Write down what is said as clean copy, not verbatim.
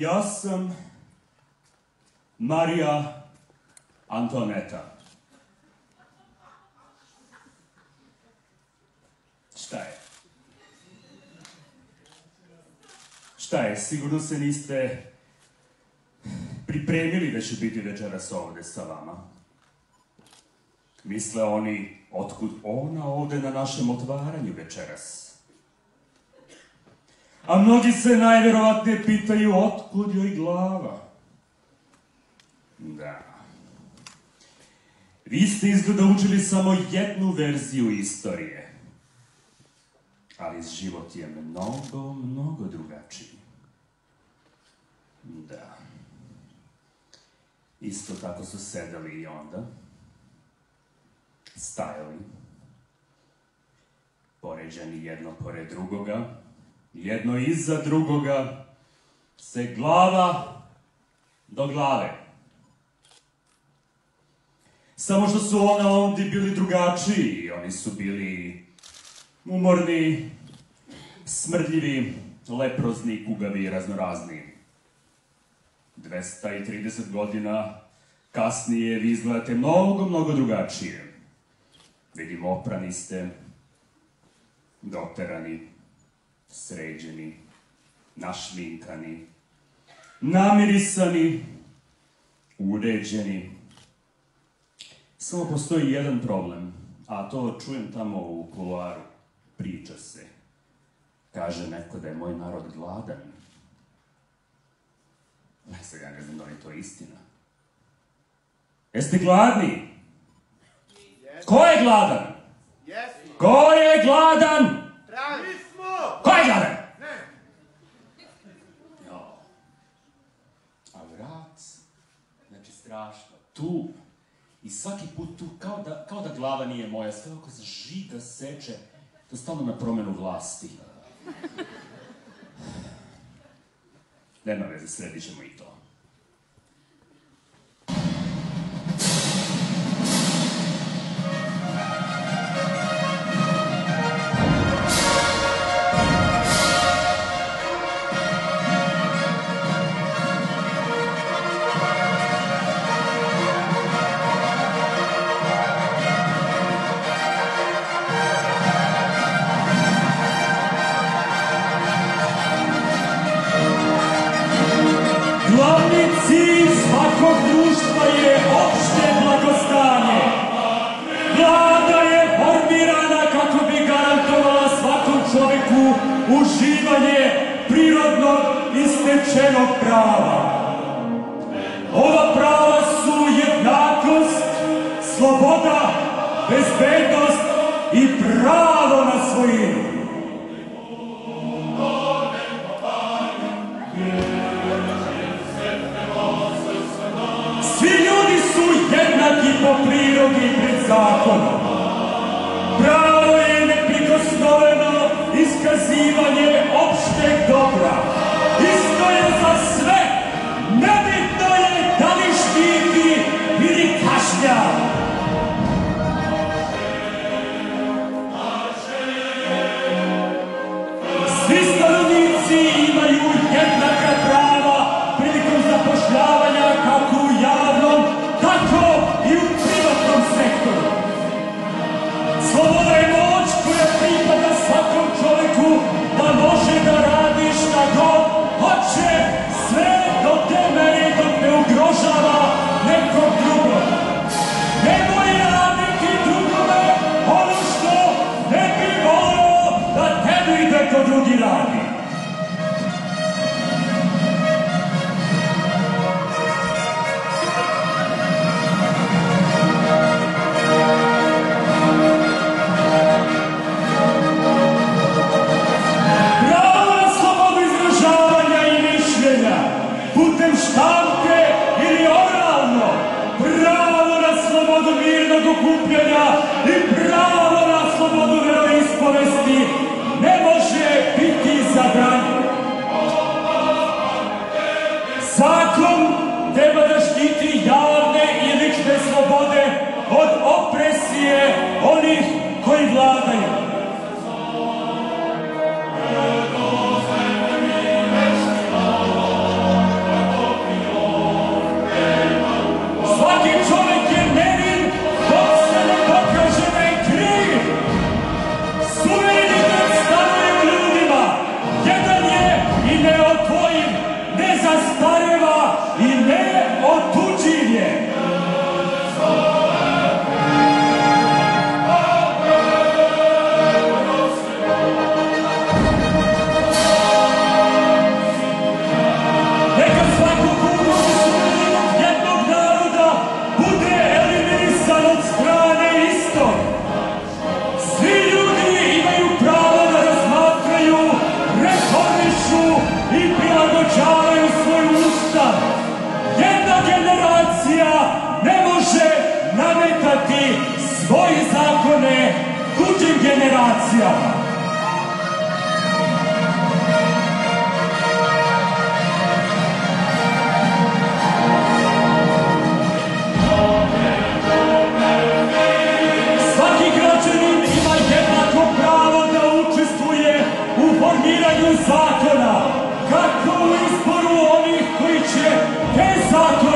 Ja sam Marija Antoneta. Šta je? Šta je? Sigurno se niste pripremili da ću biti večeras ovde sa vama. Misle oni, otkud ona ovde na našem otvaranju večeras? A mnogi se najverovatnije pitaju, otkud joj glava? Da. Vi ste izgleda učili samo jednu verziju istorije. Ali život je mnogo, mnogo drugačiji. Da. Isto tako su sedeli i onda. Stajali. Poređani jedno pored drugoga. Jedno iza drugoga. Se glava do glave. Samo što su ovdje bili drugačiji. Oni su bili umorni, smrdljivi, leprozni, kugavi i raznorazni. 230 godina kasnije vi izgledate mnogo, mnogo drugačije. Vidim, oprani ste, doterani, sređeni, našminkani, namirisani, uređeni. Samo postoji jedan problem, a to čujem tamo u kuloaru. Priča se. Kaže neko da je moj narod gladan. Sad ja ne znam da li je to istina. Jeste gladni? Ko je gladan? Ko je gladan? Ko je gladan? A vrat, znači strašno, tu, i svaki put tu, kao da glava nije moja, sve oko se žiga, seče, to je stalno na promenu vlasti. Nema veze, sredit ćemo i to. Glavni cilj svakog društva je opšte blagostanje. Vlada je formirana kako bi garantovala svakom čoveku uživanje prirodnog i stečenog prava. Ova prava su jednakost, sloboda, bezbednost i pravo na svojinu. Svi ljudi su jednaki po prirodi pred zakonom. Pravo je neprikosnoveno iskazivanje opšteg dobra. Isto je za sve. Nebitno je da li štiti ili kažnjava. Svi stanovnici imaju jednaka prava prilikom zapošljavanja kako u javnom, tako i u privatnom sektoru. Sloboda je moć koja pripada svakom čoveku da može da radi šta god hoće, sve do te mere dok ne ugrožava nekog drugog. Nemoj raditi drugome ono što ne bi volio da tebi neko drugi radi. Putem štampe ili oralno, pravo na slobodu mirnog okupljanja i pravo na slobodu veroispovesti ne može biti za prilagođavaju svoj ustav. Jedna generacija ne može nametati svoje zakone tuđim generacijama. Zakona, kako u izboru onih koji će te zakone